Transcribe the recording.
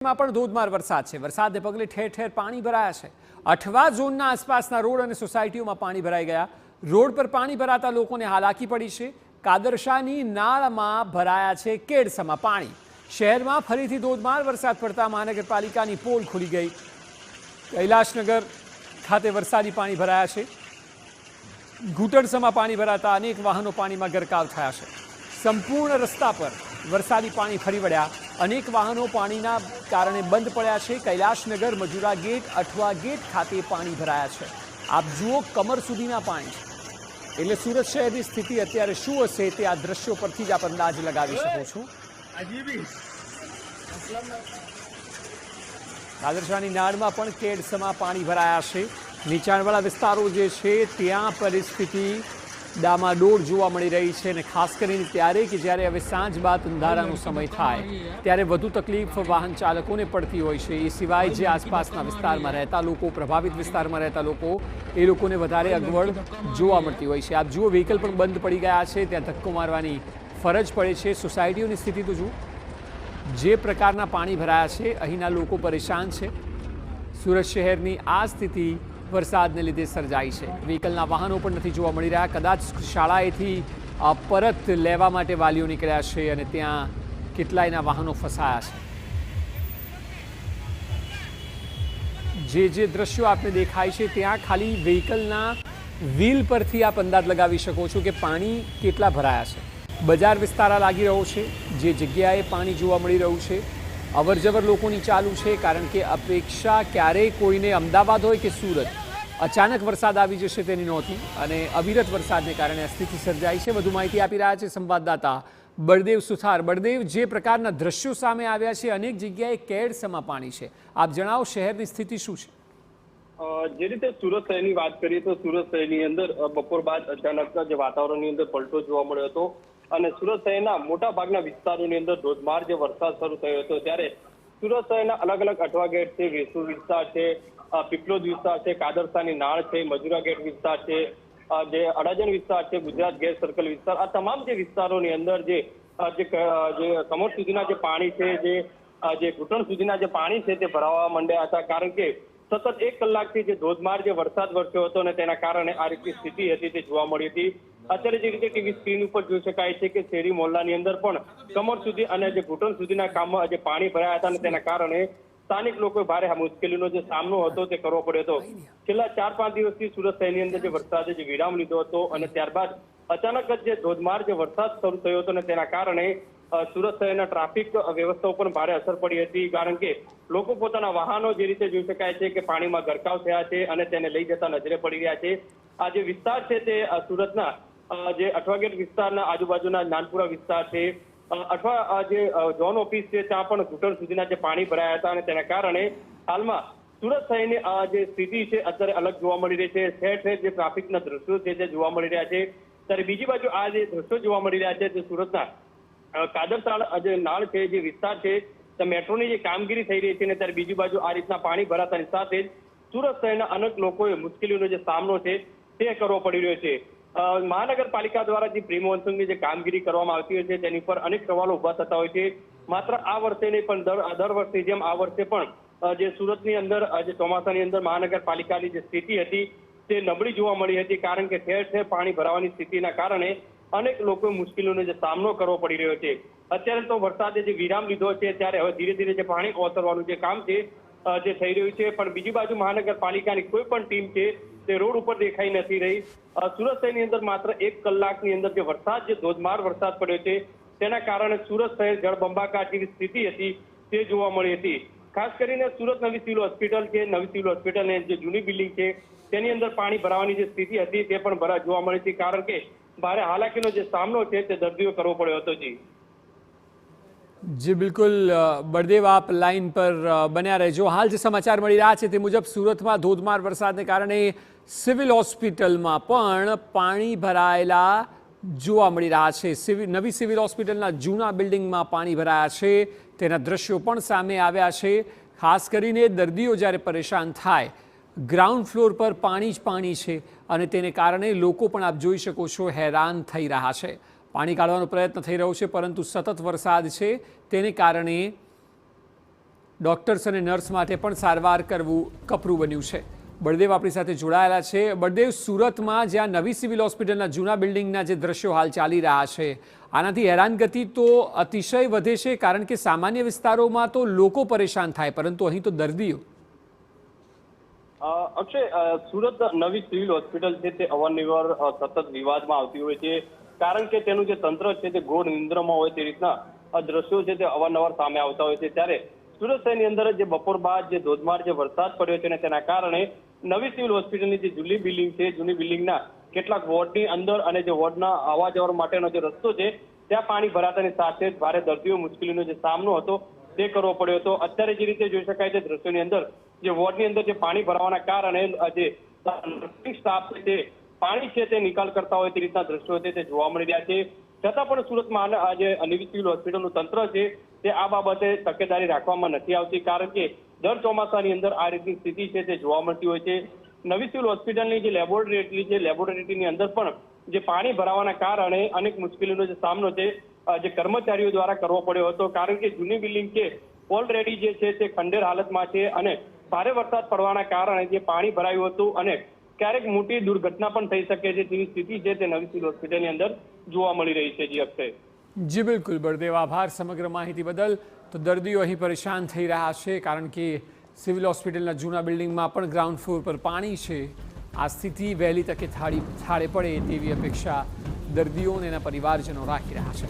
શહેરમાં પણ ધોધમાર વરસાદ છે। વરસાદને પગલે ઠેર ઠેર પાણી ભરાયા છે। અઠવા ઝોનના આસપાસના રોડ અને સોસાયટીઓમાં પાણી ભરાઈ ગયા। રોડ પર પાણી ભરાતા લોકોને હાલાકી પડી છે। કાદરશાની નાળમાં ભરાયા છે કેડસમાં પાણી। શહેરમાં ફરીથી ધોધમાર વરસાદ પડતા મહાનગરપાલિકાની પોલ ખુલી ગઈ। કૈલાશનગર ખાતે વરસાદી પાણી ભરાયા છે। ઘૂંટણસમાં પાણી ભરાતા અનેક વાહનો પાણીમાં ગરકાવ થયા છે। સંપૂર્ણ રસ્તા પર વરસાદી પાણી ફરી વળ્યા। અનેક વાહનો પાણીના કારણે બંધ પડ્યા છે। કૈલાશનગર, મજુરા ગેટ, અઠવા ગેટ ખાતે પાણી ભરાયા છે। આપ જુઓ, કમર સુધીના પાણી છે। એટલે સુરત શહેરની સ્થિતિ અત્યારે શું હશે તે આ દ્રશ્યો પરથી જ આપ અંદાજ લગાવી શકો છો। કાદરશાની નાળમાં પણ કેડસમાં પાણી ભરાયા છે। નીચાણવાળા વિસ્તારો જે છે ત્યાં પરિસ્થિતિ ડામાડોળ જોવા મળી રહી છે અને ખાસ કરીને ત્યારે કે જ્યારે હવે સાંજ બાદ અંધારાનો સમય થાય ત્યારે વધુ તકલીફ વાહન ચાલકોને પડતી હોય છે। એ સિવાય જે આસપાસના વિસ્તારમાં રહેતા લોકો, પ્રભાવિત વિસ્તારમાં રહેતા લોકો, એ લોકોને વધારે અગવડ જોવા મળતી હોય છે। આપ જુઓ, વ્હીકલ પણ બંધ પડી ગયા છે, ત્યાં ધક્કો મારવાની ફરજ પડે છે। સોસાયટીઓની સ્થિતિ તો જુઓ, જે પ્રકારના પાણી ભરાયા છે, અહીંના લોકો પરેશાન છે। સુરત શહેરની આ સ્થિતિ વરસાદને લીધે સર્જાઈ છે। વ્હીકલના વાહનો પણ નથી જોવા મળી રહ્યા। કદાચ શાળાએથી પરત લેવા માટે વાલીઓ નીકળ્યા છે અને ત્યાં કેટલાયના વાહનો ફસાયા છે। જે દ્રશ્યો આપને દેખાય છે ત્યાં ખાલી વ્હીકલના વ્હીલ પરથી આપ અંદાજ લગાવી શકો છો કે પાણી કેટલા ભરાયા છે। બજાર વિસ્તાર લાગી રહ્યો છે, જે જગ્યાએ પાણી જોવા મળી રહ્યું છે। અવરજવર લોકોની ચાલુ છે, કારણ કે અપેક્ષા ક્યારેય કોઈને અમદાવાદ હોય કે સુરત અચાનક વરસાદ આવી જશે તેની નહોતી અને અવિરત વરસાદને કારણે આ સ્થિતિ સર્જાઈ છે। વધુ માહિતી આપી રહ્યા છે સંવાદદાતા બળદેવ સુથાર। બળદેવ, જે પ્રકારના દ્રશ્યો સામે આવ્યા છે, અનેક જગ્યાએ કેડસમાં પાણી છે, આપ જણાવો શહેરની સ્થિતિ શું છે? જે રીતે સુરત શહેરની વાત કરીએ તો સુરત શહેરની અંદર બપોર બાદ અચાનક જે વાતાવરણની અંદર પલટો જોવા મળ્યો હતો અને સુરત શહેરના મોટા ભાગના વિસ્તારોની અંદર ધોધમાર જે વરસાદ શરૂ થયો હતો। ત્યારે સુરત શહેરના અલગ અલગ અઠવા ગેટ છે, વેસુ વિસ્તાર છે, પીપલોદ વિસ્તાર છે, કાદરશાની નાળ છે, મજુરા ગેટ વિસ્તાર છે, જે અડાજણ વિસ્તાર છે, ગુજરાત ગેસ સર્કલ વિસ્તાર, આ તમામ જે વિસ્તારોની અંદર જે કમર સુધીના જે પાણી છે, જે ઘૂંટણ સુધીના જે પાણી છે તે ભરાવા માંડ્યા હતા। કારણ કે સતત 1 કલાકથી જે ધોધમાર જે વરસાદ વરસ્યો હતો અને તેના કારણે આ રીતની સ્થિતિ હતી તે જોવા મળી હતી। અત્યારે જે રીતે ટીવી સ્ક્રીન ઉપર જોઈ શકાય છે કે શેરી મોહલ્લાની અંદર પણ કમર સુધી અને જે ઘૂંટણ સુધીના કામમાં જે પાણી ભરાયા હતા અને તેના કારણે સ્થાનિક લોકોએ ભારે મુશ્કેલીનો જે સામનો હતો તે કરવો પડ્યો હતો। છેલ્લા 4-5 દિવસથી સુરત શહેરની અંદર જે વરસાદે જે વિરામ લીધો હતો અને ત્યારબાદ અચાનક જ જે ધોધમાર જે વરસાદ શરૂ થયો હતો અને તેના કારણે સુરત શહેરના ટ્રાફિક વ્યવસ્થા ઉપર ભારે અસર પડી હતી। કારણ કે લોકો પોતાના વાહનો જે રીતે જોઈ શકાય છે કે પાણીમાં ગરકાવ થયા છે અને તેને લઈ જતા નજરે પડી રહ્યા છે। આ જે વિસ્તાર છે તે સુરતના જે અઠવા ગેટ વિસ્તારના આજુબાજુના નાનપુરા વિસ્તાર છે, અથવા જે ઝોન ઓફિસ છે ત્યાં પણ ઘૂંટણ સુધીના જે પાણી ભરાયા હતા અને તેના કારણે હાલમાં સુરત શહેરની જે સ્થિતિ છે અત્યારે અલગ જોવા મળી રહી છે। ઠેર ઠેર જે ટ્રાફિકના દ્રશ્યો છે તે જોવા મળી રહ્યા છે। ત્યારે બીજી બાજુ આ જે દ્રશ્યો જોવા મળી રહ્યા છે તે સુરતના કાદરશાળ જે નાળ છે, જે વિસ્તાર છે, મેટ્રોની જે કામગીરી થઈ રહી છે ને ત્યારે બીજી બાજુ આ રીતના પાણી ભરાતાની સાથે જ સુરત શહેરના અનેક લોકોએ મુશ્કેલીનો જે સામનો છે તે કરવો પડી રહ્યો છે। મહાનગરપાલિકા દ્વારા જે પ્રી મોન્સૂનની જે કામગીરી કરવામાં આવતી હોય છે તેની પર અનેક સવાલો ઉભા થતા હોય છે। માત્ર આ વર્ષે નહીં પણ દર વર્ષની જેમ આ વર્ષે પણ જે સુરતની અંદર જે ચોમાસાની અંદર મહાનગરપાલિકાની જે સ્થિતિ હતી તે નબળી જોવા મળી હતી। કારણ કે ઠેર ઠેર પાણી ભરાવાની સ્થિતિના કારણે અનેક લોકોએ મુશ્કેલીનો જે સામનો કરવો પડી રહ્યો છે। અત્યારે તો વરસાદે જે વિરામ લીધો છે ત્યારે હવે ધીરે ધીરે જે પાણી ઓસરવાનું જે કામ છે જે થઈ રહ્યું છે, પણ બીજી બાજુ મહાનગરપાલિકાની કોઈ પણ ટીમ છે તે રોડ ઉપર દેખાઈ નથી રહી। સુરત શહેરની અંદર માત્ર 1 કલાકની અંદર જે વરસાદ, જે ધોધમાર વરસાદ પડ્યો છે તેના કારણે સુરત શહેર જળબંબાકાર જેવી સ્થિતિ હતી તે જોવા મળી હતી। ખાસ કરીને સુરત નવી સિવિલ હોસ્પિટલ છે, નવી સિવિલ હોસ્પિટલની જે જૂની બિલ્ડિંગ છે તેની અંદર પાણી ભરાવાની જે સ્થિતિ હતી તે પણ જોવા મળી હતી। કારણ કે ભારે હાલાકીનો જે સામનો છે તે દર્દીઓ કરવો પડ્યો હતો। જી બિલકુલ બળદેવ, આપ લાઇન પર બન્યા રહેજો। હાલ જે સમાચાર મળી રહ્યા છે તે મુજબ સુરતમાં ધોધમાર વરસાદને કારણે સિવિલ હોસ્પિટલમાં પણ પાણી ભરાયેલા જોવા મળી રહ્યા છે। નવી સિવિલ હોસ્પિટલના જૂના બિલ્ડિંગમાં પાણી ભરાયા છે તેના દ્રશ્યો પણ સામે આવ્યા છે। ખાસ કરીને દર્દીઓ જ્યારે પરેશાન થાય, ગ્રાઉન્ડ ફ્લોર પર પાણી જ પાણી છે અને તેને કારણે લોકો પણ આપ જોઈ શકો છો હેરાન થઈ રહ્યા છે। પાણી કાઢવાનો પ્રયત્ન થઈ રહ્યો છે, પરંતુ સતત વરસાદ છે તેને કારણે ડૉક્ટર્સ અને નર્સ માટે પણ સારવાર કરવું કપરું બન્યું છે. બળદેવ આપણી સાથે જોડાયેલા છે. બળદેવ, સુરતમાં જ્યાં નવી સિવિલ હોસ્પિટલના જૂના બિલ્ડિંગના જે દ્રશ્યો હાલ ચાલી રહ્યા છે, આનાથી હેરાનગતિ તો અતિશય વધે છે, કારણ કે સામાન્ય વિસ્તારોમાં તો લોકો પરેશાન થાય, પરંતુ અહીં તો દર્દીઓ. અક્ષય, સુરત નવી સિવિલ હોસ્પિટલ છે તે અવારનવાર સતત વિવાદમાં આવતી હોય છે, કારણ કે તેનું જે તંત્ર છે તે ઘોર નિંદ્રામાં હોય તે રીતના દ્રશ્યો છે તે અવારનવાર સામે આવતા હોય છે. ત્યારે સુરત શહેરની અંદર જે બપોર બાદ જે ધોધમાર જે વરસાદ પડ્યો છે ને તેના કારણે નવી સિવિલ હોસ્પિટલની જે જૂની બિલ્ડિંગ છે, જૂની બિલ્ડિંગના કેટલાક વોર્ડની અંદર અને જે વોર્ડના આવવા જવા માટેનો જે રસ્તો છે ત્યાં પાણી ભરાતાની સાથે જ ભારે દર્દીઓ મુશ્કેલીનો જે સામનો હતો તે કરવો પડ્યો હતો. અત્યારે જે રીતે જોઈ શકાય છે દ્રશ્યોની અંદર, જે વોર્ડની અંદર જે પાણી ભરાવાના કારણે જે નર્સિંગ સ્ટાફ છે તે પાણી છે તે નિકાલ કરતા હોય તે રીતના દ્રશ્યો છે તે જોવા મળી રહ્યા છે. છતાં પણ સુરતમાં આજે નવી સિવિલ હોસ્પિટલનું તંત્ર છે તે આ બાબતે તકેદારી રાખવામાં નથી આવતી, કારણ કે દર ચોમાસાની અંદર આ રીતની સ્થિતિ છે તે જોવા મળતી હોય છે. નવી સિવિલ હોસ્પિટલની જે લેબોરેટરી છે, લેબોરેટરીની અંદર પણ જે પાણી ભરાવાના કારણે અનેક મુશ્કેલીનો જે સામનો છે જે કર્મચારીઓ દ્વારા કરવો પડ્યો હતો, કારણ કે જૂની બિલ્ડિંગ છે ઓલરેડી જે છે તે ખંડેર હાલતમાં છે અને ભારે વરસાદ પડવાના કારણે જે પાણી ભરાયું હતું અને ક્યારેક મોટી દુર્ઘટના પણ થઈ શકે છે તેવી સ્થિતિ છે તે નવી સિવિલ હોસ્પિટલની અંદર જોવા મળી રહી છે. જી અક્ષય. જી બિલકુલ બળદેવ, આભાર સમગ્ર માહિતી બદલ. તો દર્દીઓ અહીં પરેશાન થઈ રહ્યા છે, કારણ કે સિવિલ હોસ્પિટલના જૂના બિલ્ડિંગમાં પણ ગ્રાઉન્ડ ફ્લોર પર પાણી છે. આ સ્થિતિ વહેલી તકે થાળે પડે તેવી અપેક્ષા દર્દીઓ અને એના પરિવારજનો રાખી રહ્યા છે.